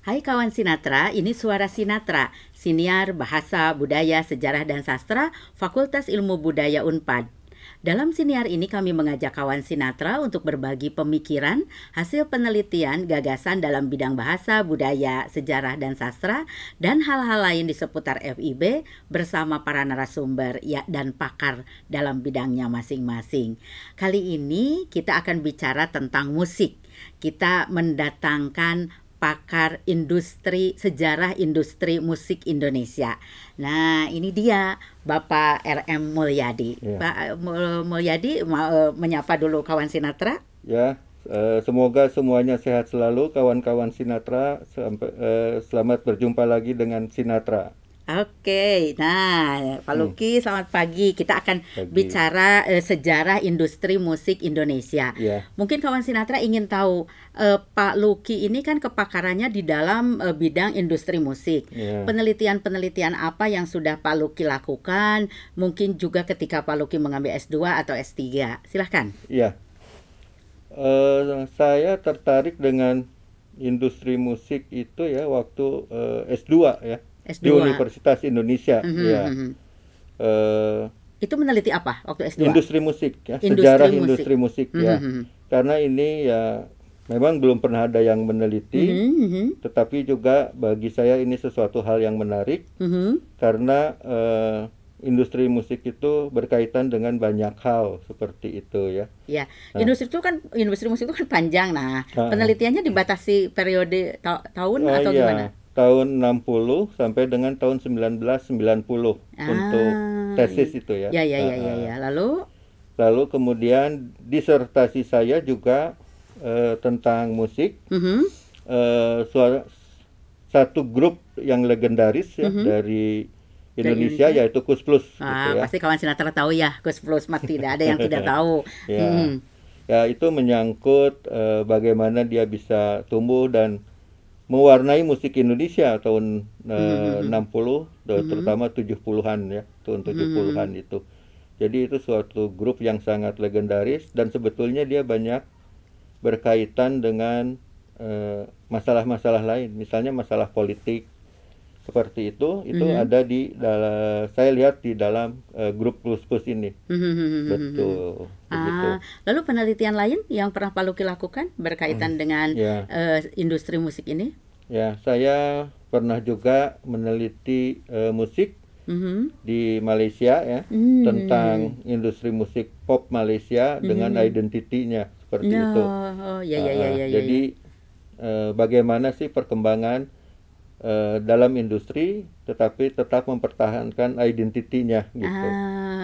Hai kawan Sinatra, ini Suara Sinatra, Siniar Bahasa, Budaya, Sejarah dan Sastra, Fakultas Ilmu Budaya Unpad. Dalam siniar ini kami mengajak kawan Sinatra untuk berbagi pemikiran, hasil penelitian, gagasan dalam bidang bahasa, budaya, sejarah dan sastra, dan hal-hal lain di seputar FIB bersama para narasumber dan pakar dalam bidangnya masing-masing. Kali ini kita akan bicara tentang musik. Kita mendatangkan pakar sejarah industri musik Indonesia. Nah, ini dia Bapak RM Mulyadi. Ya. Pak Mulyadi mau menyapa dulu kawan Sinatra. Ya, semoga semuanya sehat selalu kawan-kawan Sinatra. Selamat berjumpa lagi dengan Sinatra. Oke, nah Pak Luki selamat pagi. Kita akan Pagi. bicara sejarah industri musik Indonesia. Ya. Mungkin kawan Sinatra ingin tahu Pak Luki ini kan kepakarannya di dalam bidang industri musik. Ya. Penelitian-penelitian apa yang sudah Pak Luki lakukan? Mungkin juga ketika Pak Luki mengambil S2 atau S3. Silahkan. Ya, saya tertarik dengan industri musik itu ya waktu S2 ya S2. di Universitas Indonesia. Ya. Itu meneliti apa waktu S2? Industri musik ya, Industri sejarah musik. industri musik ya. Karena ini ya memang belum pernah ada yang meneliti, tetapi juga bagi saya ini sesuatu hal yang menarik karena industri musik itu berkaitan dengan banyak hal seperti itu ya. Ya, industri musik itu kan panjang. Nah, penelitiannya dibatasi periode tahun atau iya. gimana? Tahun 60 sampai dengan tahun 1990 untuk tesis itu ya. Ya. Lalu kemudian disertasi saya juga tentang musik. Satu grup yang legendaris ya dari Indonesia yaitu Kus Plus gitu ya. Pasti kawan Sinatra tahu ya, Kus Plus, tidak ada yang tidak tahu. Ya. Ya, itu menyangkut bagaimana dia bisa tumbuh dan mewarnai musik Indonesia tahun 60 terutama 70-an ya, tahun 70-an itu. Jadi itu suatu grup yang sangat legendaris dan sebetulnya dia banyak berkaitan dengan masalah-masalah lain, misalnya masalah politik seperti itu ada di saya lihat di dalam grup Kus Plus ini. Betul. Begitu. Lalu penelitian lain yang pernah Pak Luki lakukan berkaitan dengan industri musik ini? Ya, saya pernah juga meneliti musik di Malaysia ya, tentang industri musik pop Malaysia dengan identitinya seperti itu. Jadi bagaimana sih perkembangan dalam industri tetapi tetap mempertahankan identitinya gitu.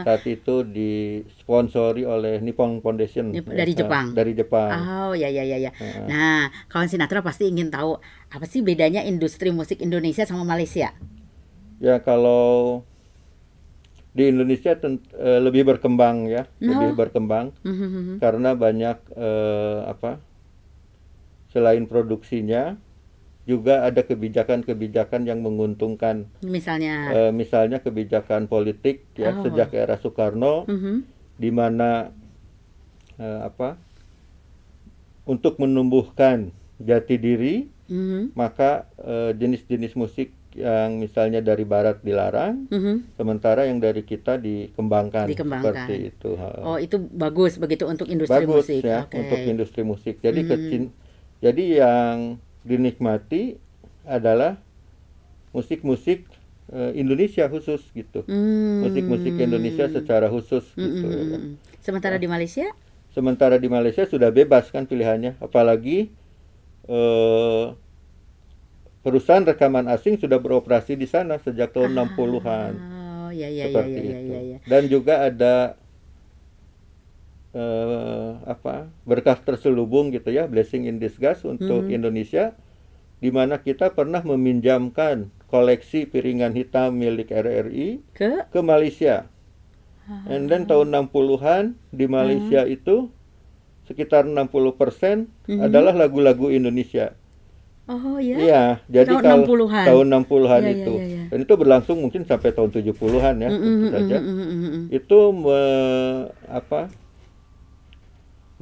Saat itu disponsori oleh Nippon Foundation dari Jepang. Dari Jepang. Oh ya. Nah, kawan Sinatra pasti ingin tahu apa sih bedanya industri musik Indonesia sama Malaysia? Ya, kalau di Indonesia lebih berkembang ya, lebih berkembang karena banyak selain produksinya juga ada kebijakan-kebijakan yang menguntungkan. Misalnya kebijakan politik ya sejak era Soekarno, di mana untuk menumbuhkan jati diri, maka jenis-jenis musik yang misalnya dari Barat dilarang, sementara yang dari kita dikembangkan. Seperti itu. Oh, itu bagus begitu untuk industri musik. Bagus ya, untuk industri musik. Jadi yang dinikmati adalah musik-musik Indonesia khusus gitu, musik-musik Indonesia secara khusus gitu. Sementara di Malaysia? Sementara di Malaysia sudah bebas kan pilihannya, apalagi perusahaan rekaman asing sudah beroperasi di sana sejak tahun 60-an. Seperti itu. Dan juga ada berkah terselubung gitu ya, blessing in disguise untuk Indonesia, di mana kita pernah meminjamkan koleksi piringan hitam milik RRI ke Malaysia. And then tahun 60-an di Malaysia itu sekitar 60% adalah lagu-lagu Indonesia. Oh ya? Iya, jadi tahun 60-an. Tahun 60-an itu. Dan itu berlangsung mungkin sampai tahun 70-an ya, tentu saja. Itu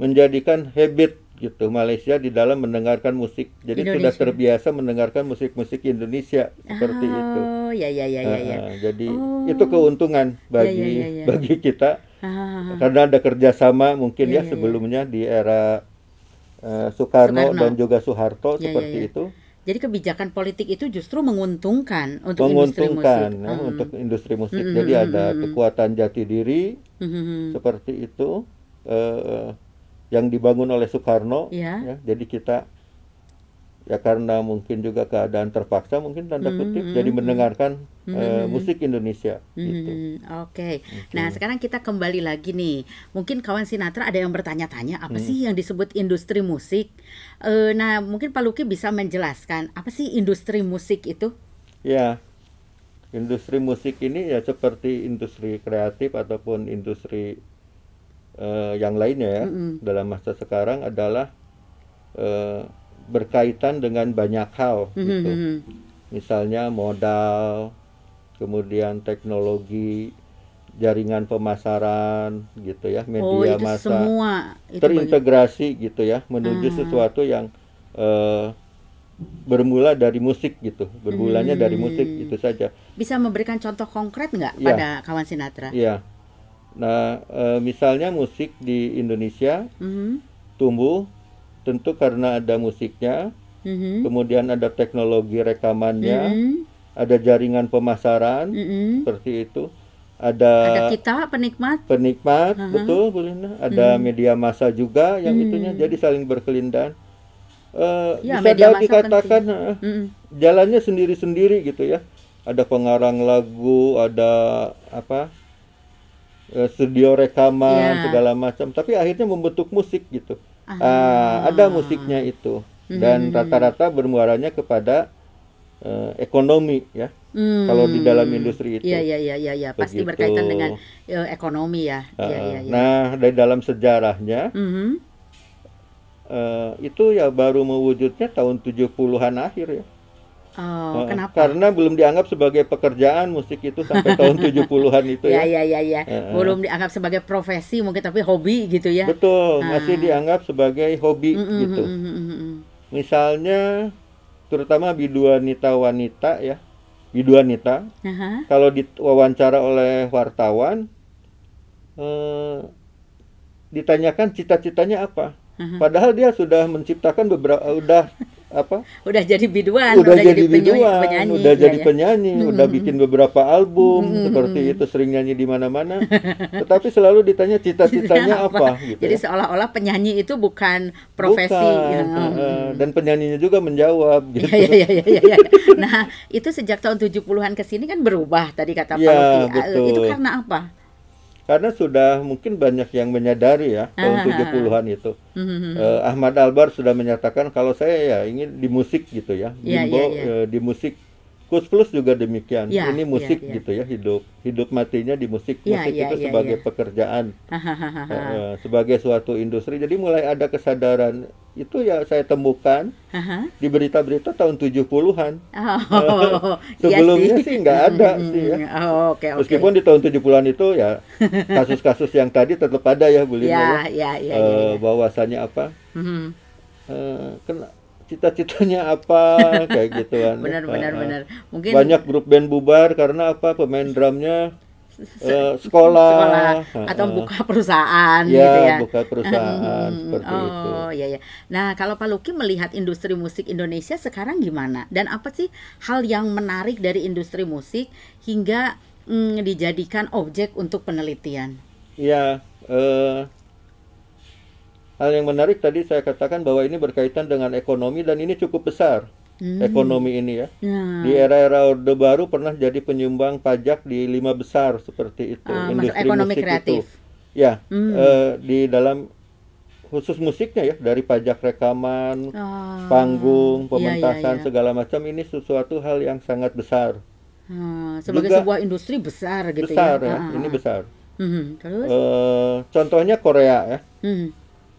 menjadikan habit gitu Malaysia di dalam mendengarkan musik. Jadi sudah Indonesia. terbiasa mendengarkan musik-musik Indonesia seperti itu. Oh, ya ya ya ya ya. Jadi Oh, itu keuntungan ya ya ya bagi ya. bagi kita Ah, karena ada kerjasama mungkin ya ya ya ya. sebelumnya di era Soekarno dan Soekarno. juga Soeharto Ya ya ya. seperti itu. Jadi kebijakan politik itu justru menguntungkan untuk industri musik. Menguntungkan ya, untuk industri musik. Mm, mm, Jadi mm, ada mm, mm. kekuatan jati diri Mhm. seperti itu yang dibangun oleh Soekarno Ya. ya. Jadi kita ya karena mungkin juga keadaan terpaksa mungkin tanda kutip jadi mendengarkan musik Indonesia gitu. Oke. Nah, sekarang kita kembali lagi nih. Mungkin kawan Sinatra ada yang bertanya-tanya apa sih yang disebut industri musik? Nah, mungkin Pak Luki bisa menjelaskan apa sih industri musik itu? Ya, industri musik ini ya seperti industri kreatif ataupun industri yang lainnya ya dalam masa sekarang adalah berkaitan dengan banyak hal gitu. Misalnya modal, kemudian teknologi, jaringan pemasaran gitu ya, Oh, media itu massa semua itu terintegrasi gitu ya, menuju sesuatu yang bermula dari musik gitu, bermulanya dari musik itu saja. bisa memberikan contoh konkret nggak Ya. pada kawan Sinatra? Iya. Nah, misalnya musik di Indonesia Mhm. tumbuh tentu karena ada musiknya, Mhm. kemudian ada teknologi rekamannya, Mhm. ada jaringan pemasaran Mhm. seperti itu, Ada ada kita penikmat. penikmat, betul Bu Linda, ada media massa juga yang itunya jadi saling berkelindahan. Ya, Bisa media massa dikatakan Mhm. jalannya sendiri-sendiri gitu ya. Ada pengarang lagu, ada apa? Studio rekaman Ya. segala macam, tapi akhirnya membentuk musik gitu. Ah. Ada musiknya itu dan rata-rata bermuaranya kepada ekonomi ya. Kalau di dalam industri itu. Iya, iya, iya, iya, ya. Pasti Begitu. berkaitan dengan ekonomi ya. Iya, iya, iya. Nah, dari dalam sejarahnya Mhm. itu ya baru mewujudnya tahun 70-an akhir ya. Oh, kenapa? Karena belum dianggap sebagai pekerjaan musik itu sampai tahun 70-an itu Ya, ya. ya, ya, ya. Belum dianggap sebagai profesi mungkin tapi hobi gitu ya. Betul, masih dianggap sebagai hobi gitu. Misalnya terutama biduanita ya. Biduanita Aha. kalau diwawancara oleh wartawan ditanyakan cita-citanya apa. Padahal dia sudah menciptakan beberapa Udah jadi biduan, udah jadi penyanyi, biduan, udah ya, jadi ya. penyanyi, udah bikin beberapa album seperti itu, sering nyanyi di mana-mana. Tetapi selalu ditanya cita-citanya apa gitu Jadi ya. seolah-olah penyanyi itu bukan profesi. Bukan, dan penyanyinya juga menjawab gitu. Iya, iya, iya, iya, iya. Nah, itu sejak tahun 70-an ke sini kan berubah tadi kata Pak Iya, Luki. betul. Itu karena apa? Karena sudah mungkin banyak yang menyadari ya tahun 70-an itu. Ahmad Albar sudah menyatakan kalau saya ya ingin di musik gitu ya. Iya, Bimbo iya, iya. di musik. Kus Plus juga demikian. Iya, Ini musik iya, iya. gitu ya, hidup matinya di musik. Iya, Musik iya, itu iya, sebagai iya. pekerjaan, sebagai suatu industri. Jadi mulai ada kesadaran itu ya saya temukan Aha. di berita-berita tahun 70-an. Oh, Sebelumnya iya sih nggak ada sih ya. Oh, oke, oke. Meskipun di tahun 70-an itu ya kasus-kasus yang tadi tetap ada ya Bu Lina Ya, ya, ya, ya. bahwasannya apa? Mhm. Cita-citanya apa kayak gituan. Benar, benar, benar. Mungkin Banyak grup band bubar karena apa? Pemain drumnya sekolah atau buka perusahaan ya, gitu ya. buka perusahaan seperti itu. Oh, iya, iya. Nah, kalau Pak Luki melihat industri musik Indonesia sekarang gimana? Dan apa sih hal yang menarik dari industri musik hingga dijadikan objek untuk penelitian? Ya, hal yang menarik tadi saya katakan bahwa ini berkaitan dengan ekonomi dan ini cukup besar. Ekonomi ini ya. Nah, Di era-era Orde Baru pernah jadi penyumbang pajak di 5 besar seperti itu. masuk ekonomi musik kreatif. itu. Ya, di dalam khusus musiknya ya, dari pajak rekaman, panggung, Iya, pementasan iya. segala macam ini sesuatu hal yang sangat besar. Sebagai Juga sebuah industri besar gitu Besar ya. ya, ini besar. Terus? Contohnya Korea ya.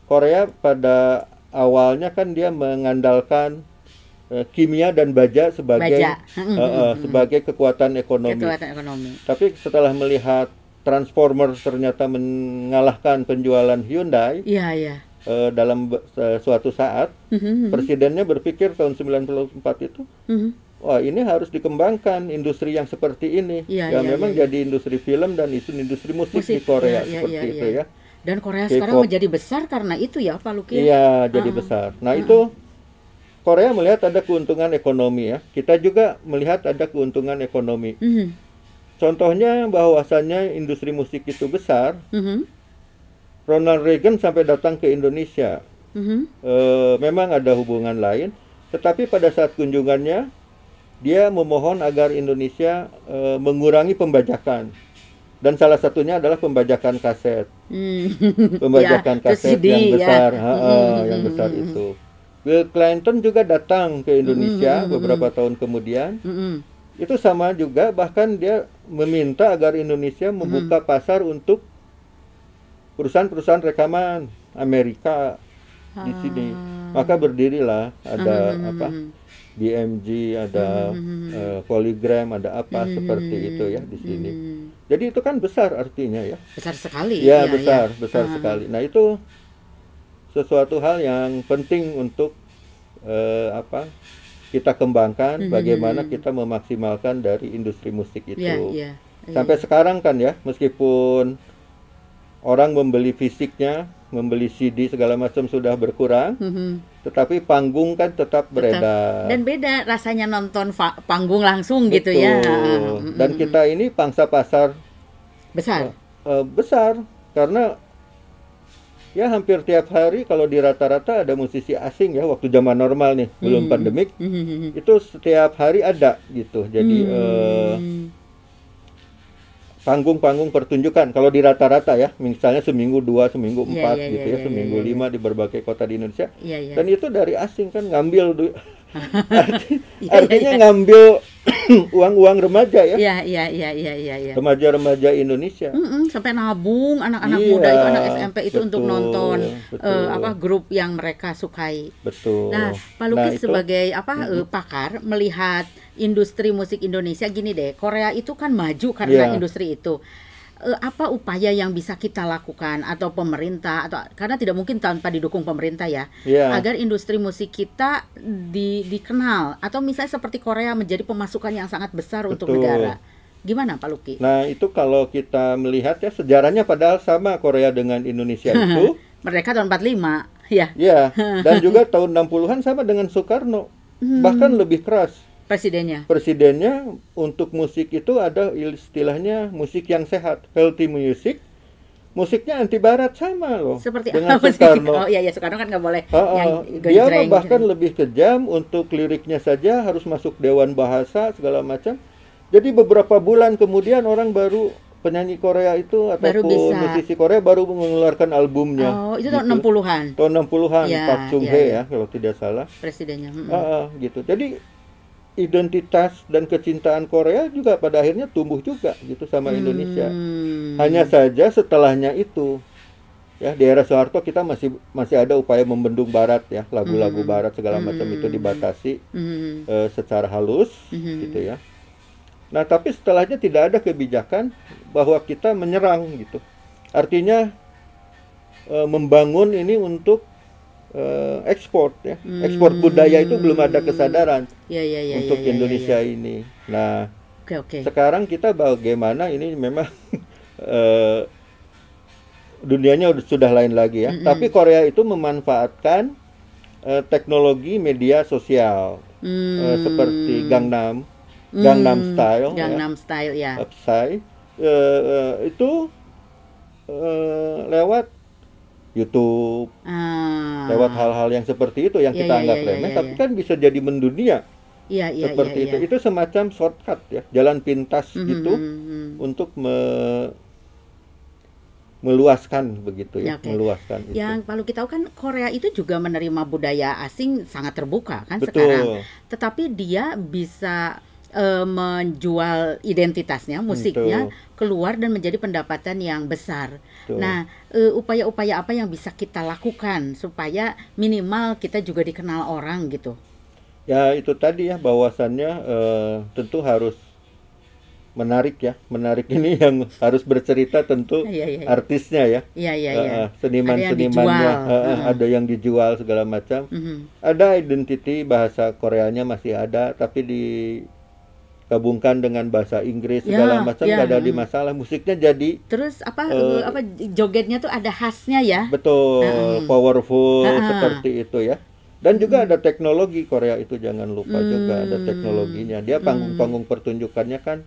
Korea pada awalnya kan dia mengandalkan kimia dan baja sebagai sebagai kekuatan ekonomi. Kekuatan ekonomi. Tapi setelah melihat Transformer ternyata mengalahkan penjualan Hyundai, Iya, iya. suatu saat presidennya berpikir tahun 94 itu, wah ini harus dikembangkan industri yang seperti ini. Memang jadi industri film dan industri musik di Korea seperti itu ya. Dan Korea sekarang menjadi besar karena itu ya Pak Luki? Iya, jadi besar. Nah itu Korea melihat ada keuntungan ekonomi ya. Kita juga melihat ada keuntungan ekonomi. Contohnya bahwasannya industri musik itu besar. Ronald Reagan sampai datang ke Indonesia. Memang ada hubungan lain. Tetapi pada saat kunjungannya, dia memohon agar Indonesia mengurangi pembajakan. Dan salah satunya adalah pembajakan kaset. Pembajakan kaset yang besar. Yang besar itu. Bill Clinton juga datang ke Indonesia beberapa tahun kemudian. Itu sama juga, bahkan dia meminta agar Indonesia membuka pasar untuk perusahaan-perusahaan rekaman Amerika di sini. Maka berdirilah ada BMG, ada Polygram, ada apa seperti itu ya di sini. Jadi itu kan besar artinya ya. Besar sekali. Ya, besar sekali. Nah itu sesuatu hal yang penting untuk kita kembangkan, bagaimana kita memaksimalkan dari industri musik itu. Sampai sekarang kan ya, meskipun orang membeli fisiknya, membeli CD segala macam sudah berkurang, tetapi panggung kan tetap beredar. Dan beda rasanya nonton panggung langsung. Betul. Gitu ya. Dan kita ini pangsa pasar besar. Besar karena ya hampir tiap hari kalau di rata-rata ada musisi asing ya, waktu zaman normal nih, belum pandemik, itu setiap hari ada gitu. Jadi panggung-panggung pertunjukan kalau di rata-rata ya, misalnya seminggu 2, seminggu 4 gitu ya, seminggu 5 di berbagai kota di Indonesia. Dan itu dari asing kan ngambil duit. Artinya ngambil uang-uang remaja ya. Remaja-remaja Indonesia. Sampai nabung anak-anak muda itu, anak SMP itu untuk nonton grup yang mereka sukai. Betul. Nah, Pak Luki sebagai pakar melihat industri musik Indonesia gini deh, Korea itu kan maju karena industri itu. Apa upaya yang bisa kita lakukan atau pemerintah, atau karena tidak mungkin tanpa didukung pemerintah ya, agar industri musik kita dikenal, atau misalnya seperti Korea menjadi pemasukan yang sangat besar untuk negara. Gimana Pak Luki? Nah itu kalau kita melihat ya, sejarahnya padahal sama Korea dengan Indonesia itu. Mereka tahun 45 ya. Dan juga tahun 60-an sama dengan Soekarno, bahkan lebih keras. Presidennya untuk musik itu ada istilahnya musik yang sehat, healthy music. Musiknya anti barat sama loh. Seperti dengan Soekarno. Soekarno kan nggak boleh. Dia bahkan lebih kejam, untuk liriknya saja harus masuk dewan bahasa segala macam. Jadi beberapa bulan kemudian orang baru, penyanyi Korea itu ataupun musisi Korea baru mengeluarkan albumnya. Itu tahun 60-an. Tahun 60-an Park Chung Hee ya kalau tidak salah. Presidennya. Gitu. Jadi identitas dan kecintaan Korea juga pada akhirnya tumbuh juga gitu sama Indonesia. Hanya saja setelahnya itu ya, di era Soeharto kita masih ada upaya membendung barat ya, lagu-lagu barat segala macam itu dibatasi secara halus gitu ya. Nah, tapi setelahnya tidak ada kebijakan bahwa kita menyerang gitu. Artinya membangun ini untuk ekspor ya. Ekspor budaya itu belum ada kesadaran untuk Indonesia ini. Nah, sekarang kita bagaimana ini memang dunianya sudah lain lagi ya. Tapi Korea itu memanfaatkan teknologi media sosial seperti Gangnam Style, Psy, itu lewat YouTube, lewat hal-hal yang seperti itu yang kita anggap remeh, tapi kan bisa jadi mendunia. Seperti itu. Itu semacam shortcut ya, jalan pintas gitu untuk meluaskan begitu ya, meluaskan itu. Yang perlu kita tahu kan Korea itu juga menerima budaya asing sangat terbuka kan sekarang. Tetapi dia bisa menjual identitasnya, musiknya keluar dan menjadi pendapatan yang besar. Nah, upaya-upaya apa yang bisa kita lakukan supaya minimal kita juga dikenal orang gitu? Ya itu tadi ya, bahwasannya tentu harus menarik ya. Menarik ini yang harus bercerita tentu Iya, iya, iya. artisnya ya. Iya, iya, iya. Seniman-senimannya, ada yang dijual segala macam. Ada identity bahasa Koreanya masih ada, tapi digabungkan dengan bahasa Inggris segala macam, nggak ada di masalah. Musiknya jadi Terus apa jogetnya tuh ada khasnya ya? betul powerful seperti itu ya. Dan juga ada teknologi Korea itu, jangan lupa juga ada teknologinya. Dia panggung-panggung pertunjukannya kan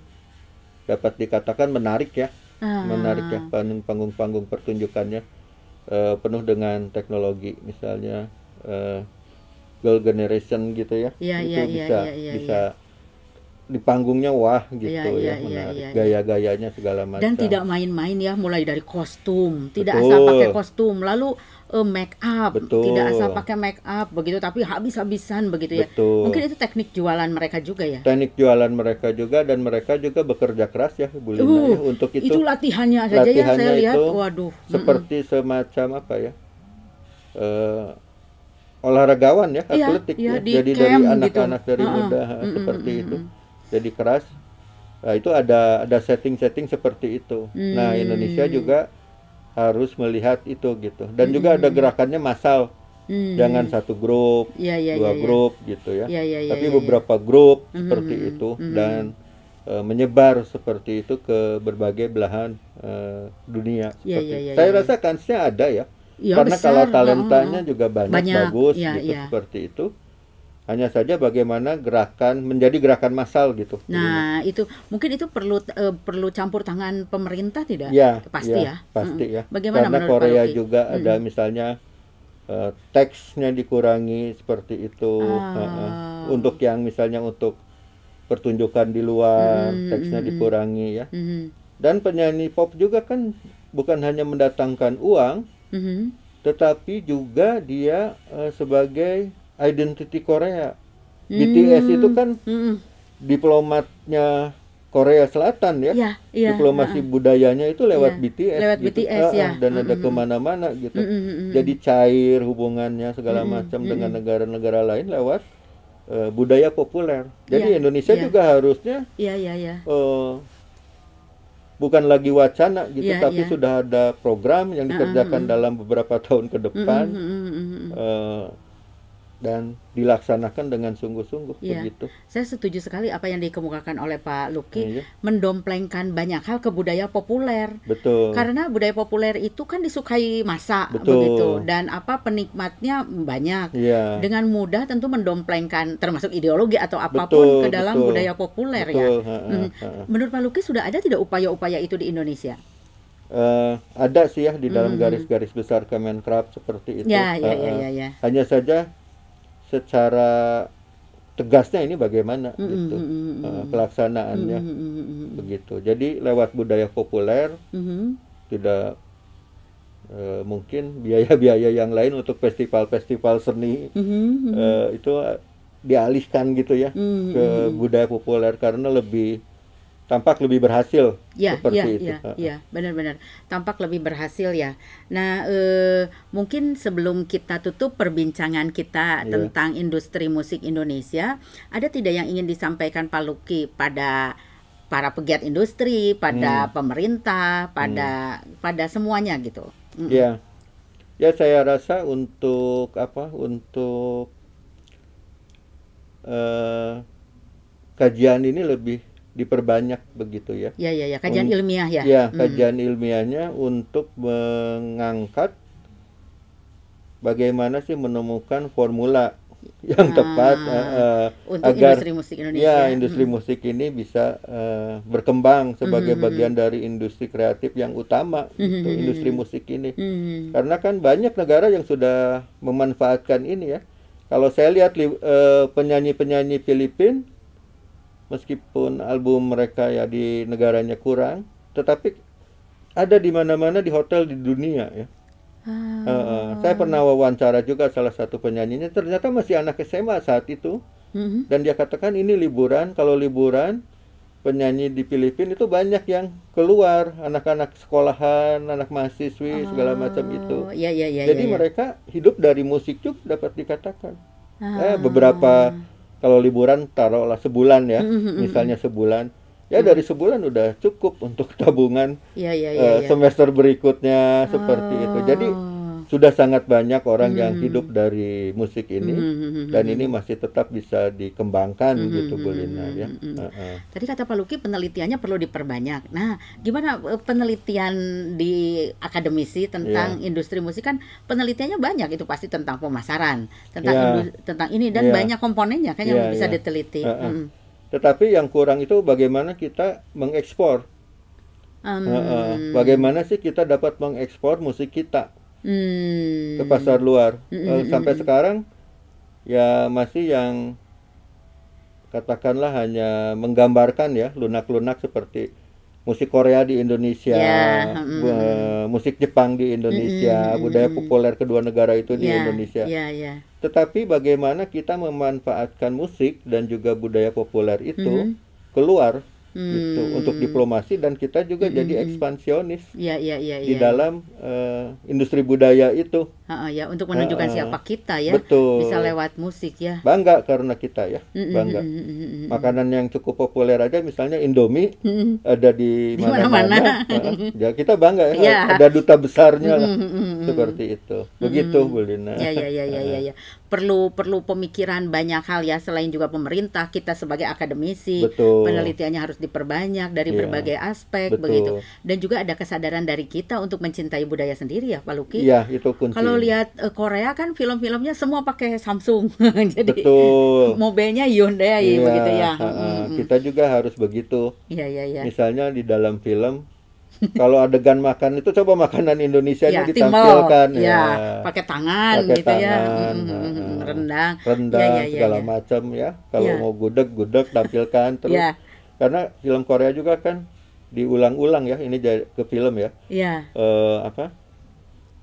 dapat dikatakan menarik ya. Menarik ya, panggung-panggung pertunjukannya penuh dengan teknologi, misalnya Girl Generation gitu ya. Itu bisa di panggungnya wah gitu ya, menarik. Gaya-gayanya segala macam. Dan tidak main-main ya, mulai dari kostum, tidak Betul. asal pakai kostum, lalu make up, Betul. tidak asal pakai make up begitu, tapi habis-habisan begitu ya. Betul. Mungkin itu teknik jualan mereka juga ya. Teknik jualan mereka juga, dan mereka juga bekerja keras ya, Bu Lina, ya, untuk itu. Itu latihannya saja ya, saya lihat, itu waduh. seperti semacam apa ya? Olahragawan ya, Iya, atletik iya, ya. di Jadi dari camp anak-anak gitu. dari muda seperti itu. Jadi keras. Nah, itu ada setting-setting seperti itu. Nah, Indonesia juga harus melihat itu gitu. Dan juga ada gerakannya massal. Jangan satu grup, dua grup gitu ya. Tapi beberapa grup seperti itu, dan menyebar seperti itu ke berbagai belahan dunia. Saya rasa kansnya ada ya. Karena besar, kalau talentanya juga banyak bagus gitu, seperti itu. Hanya saja bagaimana menjadi gerakan massal gitu. Nah, itu mungkin itu perlu campur tangan pemerintah tidak? Ya, Pasti ya. Pasti ya. Bagaimana Karena menurut Korea Pak Luki? juga ada misalnya teksnya dikurangi seperti itu. Untuk yang misalnya untuk pertunjukan di luar, teksnya dikurangi ya. Dan penyanyi pop juga kan bukan hanya mendatangkan uang, tetapi juga dia sebagai identity Korea. BTS itu kan diplomatnya Korea Selatan ya. Diplomasi budayanya itu lewat BTS. Lewat gitu. BTS ya. Dan ada kemana-mana gitu. Jadi cair hubungannya segala macam dengan negara-negara lain lewat budaya populer. Jadi Indonesia juga harusnya bukan lagi wacana gitu, tapi sudah ada program yang dikerjakan dalam beberapa tahun ke depan. Dan dilaksanakan dengan sungguh-sungguh begitu. Saya setuju sekali apa yang dikemukakan oleh Pak Luki, mendomplengkan banyak hal ke budaya populer. Betul. Karena budaya populer itu kan disukai massa begitu, dan penikmatnya banyak. Dengan mudah tentu mendomplengkan termasuk ideologi atau apapun ke dalam budaya populer ya. Menurut Pak Luki sudah ada tidak upaya-upaya itu di Indonesia? Ada sih ya di dalam garis-garis besar Kemenkrab seperti itu. Hanya saja secara tegasnya ini bagaimana gitu pelaksanaannya begitu. Jadi lewat budaya populer, tidak mungkin biaya-biaya yang lain untuk festival-festival seni itu dialihkan gitu ya ke budaya populer, karena tampak lebih berhasil seperti itu. Iya, benar-benar tampak lebih berhasil ya. Nah, mungkin sebelum kita tutup perbincangan kita tentang industri musik Indonesia, ada tidak yang ingin disampaikan Pak Luki pada para pegiat industri, pada pemerintah, pada semuanya gitu? Ya, saya rasa untuk kajian ini lebih diperbanyak begitu ya. Kajian ilmiah ya. Kajian ilmiahnya untuk mengangkat bagaimana sih menemukan formula yang tepat untuk agar industri musik Indonesia. Industri musik ini bisa berkembang sebagai bagian dari industri kreatif yang utama gitu, industri musik ini. Karena kan banyak negara yang sudah memanfaatkan ini ya. Kalau saya lihat penyanyi-penyanyi Filipina, meskipun album mereka ya di negaranya kurang, tetapi ada di mana-mana di hotel di dunia ya. Saya pernah wawancara juga salah satu penyanyinya, ternyata masih anak SMA saat itu, dan dia katakan ini liburan, kalau liburan penyanyi di Filipina itu banyak yang keluar, anak-anak sekolahan, anak mahasiswi segala macam itu. Jadi mereka hidup dari musik juga dapat dikatakan. Beberapa kalau liburan taruhlah sebulan ya, misalnya sebulan, Ya dari sebulan udah cukup untuk tabungan Iya, iya, iya, iya. semester berikutnya seperti itu. Jadi Oh. sudah sangat banyak orang yang hidup Mhm. dari musik Mhm, ini mhm, mhm, dan ini mhm. masih tetap bisa dikembangkan Mhm, gitu mhm, Bu Lina mhm, ya. mhm. Heeh. Tadi kata Pak Luki penelitiannya perlu diperbanyak. Nah, gimana penelitian di akademisi tentang Iya, industri musik kan penelitiannya banyak itu pasti tentang pemasaran, tentang iya, tentang ini dan iya, banyak komponennya kan yang iya, bisa iya. diteliti. Heeh. Mhm. Tetapi yang kurang itu bagaimana kita mengekspor. Heeh. Mmm, Bagaimana sih kita dapat mengekspor musik kita ke mmm. pasar luar? Mhm, mhm, Sampai mhm. sekarang ya masih yang katakanlah hanya menggambarkan ya lunak-lunak seperti musik Korea di Indonesia, Ya, mhm, mhm. musik Jepang di Mhm, Indonesia, mhm, budaya mhm. populer kedua negara itu di Ya, Indonesia. ya, ya. Tetapi bagaimana kita memanfaatkan musik dan juga budaya populer itu Mhm. keluar gitu untuk Mmm. diplomasi dan kita juga Mhm, jadi mhm. ekspansionis Iya, iya, iya, di iya, iya. dalam industri budaya itu. Heeh, ya untuk menunjukkan Heeh, siapa kita ya, bisa betul. lewat musik ya. Bangga karena kita ya, Mhm, mhm, bangga. mhm, mhm, mhm. Makanan yang cukup populer aja misalnya Indomie Mhm. ada di Di mana-mana. mana-mana, ya kita bangga ya, Iya. ada duta besarnya lah Mhm, mhm, mhm. seperti itu. Begitu Mhm. Bu Lina. Ya, ya, ya, ya, ya, Heeh. ya. Perlu pemikiran banyak hal ya selain juga pemerintah, kita sebagai akademisi, Betul. penelitiannya harus diperbanyak dari Iya, berbagai aspek begitu. betul. Dan juga ada kesadaran dari kita untuk mencintai budaya sendiri ya, Pak Luki. Iya, itu Kalau kuncinya. lihat Korea kan film-filmnya semua pakai Samsung. Jadi Betul. mobilnya Hyundai Iya, begitu ya. Mhm, heeh. mhm. Kita juga harus begitu. Iya, iya, iya. Misalnya di dalam film, kalau adegan makan itu coba makanan Indonesianya Ya, timbal. ditampilkan ya, Ya, pakai tangan pakai gitu ya. tangan, Mhm, mhm, mhm. heeh. Rendang. Ya, Rendang ya, ya, segala ya. macam ya. Kalau Ya, mau gudeg-gudeg tampilkan terus. ya, Karena film Korea juga kan diulang-ulang ya, ini ke film ya. ya. Apa?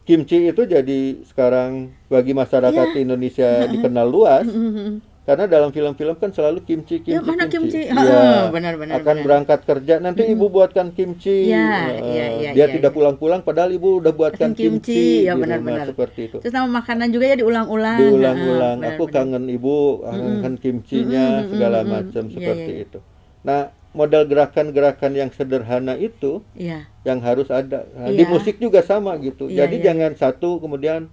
Kimchi itu jadi sekarang bagi masyarakat Iya. Indonesia Heeh. dikenal luas. Mhm, mhm. Karena dalam film-film kan selalu kimchi, Ya, kimchi, mana kimchi. kimchi? Heeh, Iya, benar, benar, akan benar. berangkat kerja, nanti Mhm. ibu buatkan kimchi. Ya, ya, ya, Dia ya, tidak ya. pulang-pulang, padahal ibu udah Makan buatkan kimchi, kimchi ya di rumah benar-benar. seperti itu. Terus nama makanan juga ya diulang-ulang. Heeh, Diulang-ulang, aku benar-benar. kangen ibu, Mhm. kangen Mhm, kimchinya, mhm, segala mhm. macam Iya, iya, seperti iya. itu. Nah, model gerakan-gerakan yang sederhana itu Iya, yang harus ada. Nah, di iya, musik juga sama gitu. iya, Jadi iya, iya. jangan satu kemudian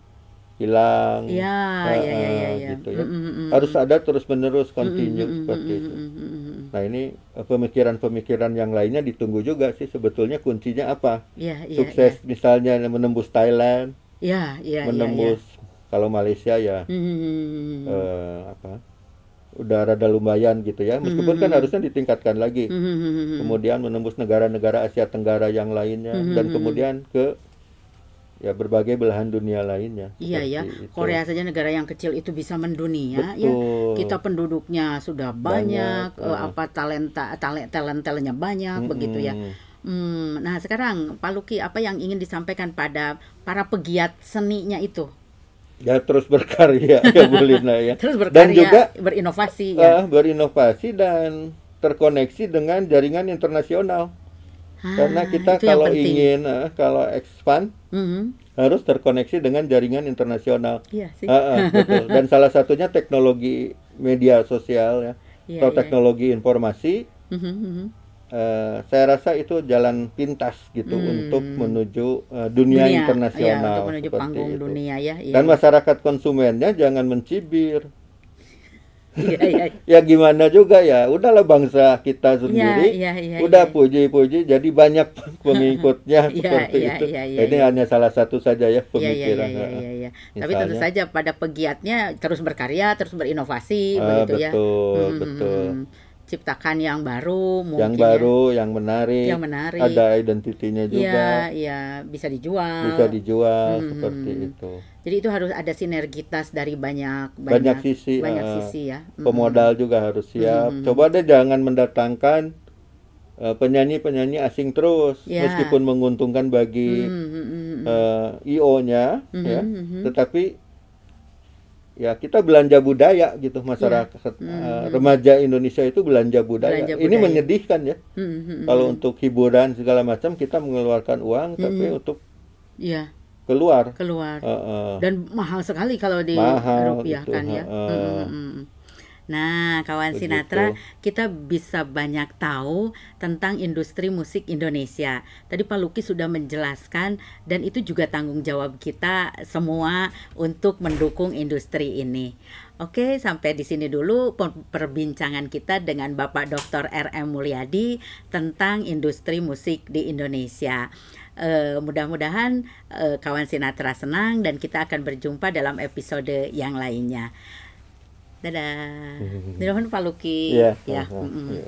hilang, Iya, iya, iya, iya, iya. gitu ya. Mhm, mhm, Harus mhm. ada terus-menerus Mhm, continue mhm, mhm, seperti itu. mhm, mhm, mhm. Nah, ini pemikiran-pemikiran yang lainnya ditunggu juga sih sebetulnya kuncinya apa? Iya, iya, iya. Sukses misalnya menembus Thailand, Iya, iya, iya, iya. menembus kalau Malaysia ya Mhm, mhm, mhm. apa? Udah rada lumayan gitu ya. Mhm, Meskipun kan mhm. harusnya ditingkatkan lagi. Mhm, mhm, mhm. Kemudian menembus negara-negara Asia Tenggara yang lainnya Mhm, dan mhm, mhm. kemudian ke ya berbagai belahan dunia lainnya Iya ya, seperti itu. Korea saja negara yang kecil itu bisa mendunia ya. Betul. Kita penduduknya sudah Banyak. banyak, apa talentnya banyak begitu ya. Mm-mm. Nah sekarang Pak Luki apa yang ingin disampaikan pada para pegiat seninya itu? Ya terus berkarya ya Bu Lina ya. Terus Dan berkarya, juga berinovasi ya. berinovasi dan terkoneksi dengan jaringan internasional. Karena kita Itu yang kalau penting. ingin kalau expand Mhm. harus terkoneksi dengan jaringan internasional. Iya sih. Betul. Dan salah satunya teknologi media sosial ya, Iya, atau iya. teknologi informasi. Mhm, mhm. Saya rasa itu jalan pintas gitu untuk Hmm. menuju dunia Dunia, ya untuk internasional menuju seperti panggung itu. dunia ya. Iya, Dan iya. masyarakat konsumennya jangan mencibir. Iya, iya. Ya gimana juga ya, udahlah bangsa kita Iya, sendiri, iya, iya, iya. udah puji-puji, jadi banyak pengikutnya Iya, seperti iya, itu. iya, iya, Ini iya. hanya salah satu saja ya Iya, iya, iya, pemikiran. iya, iya, iya. Tapi tentu Misalnya, saja pada pegiatnya terus berkarya, terus berinovasi begitu ya. betul, Mhm, mhm, betul. mhm. Ciptakan yang baru Yang mungkin ya, baru, yang yang menarik, menarik. ada identitinya juga, Iya, iya, bisa bisa dijual. dijual Mhm, mhm, seperti mhm. itu. Jadi itu harus ada sinergitas dari banyak Banyak banyak sisi, banyak sisi ya. Mhm, pemodal juga harus mhm, mhm, siap. mhm. Coba deh jangan mendatangkan penyanyi-penyanyi asing terus, Ya. meskipun menguntungkan bagi Mhm, mhm, mhm. IO-nya Mhm, ya, mhm. tetapi ya kita belanja budaya gitu, Ya. masyarakat Mhm, remaja Indonesia itu belanja budaya. belanja Ini budaya. menyedihkan ya. Mhm, mhm, Kalau mhm. untuk hiburan segala macam kita mengeluarkan uang, tapi Mhm. untuk Iya, keluar keluar. eh, Dan mahal sekali kalau mahal gitu. dirupiahkan ya. Mhm, mhm, mhm. Nah, kawan begitu. Sinatra, kita bisa banyak tahu tentang industri musik Indonesia. Tadi Pak Luki sudah menjelaskan dan itu juga tanggung jawab kita semua untuk mendukung industri ini. Oke, sampai di sini dulu perbincangan kita dengan Bapak Dr. R.M. Mulyadi tentang industri musik di Indonesia. Mudah-mudahan kawan Sinatra senang dan kita akan berjumpa dalam episode yang lainnya. Dadah. Nuhun Pak Luki. Iya, Ya. iya.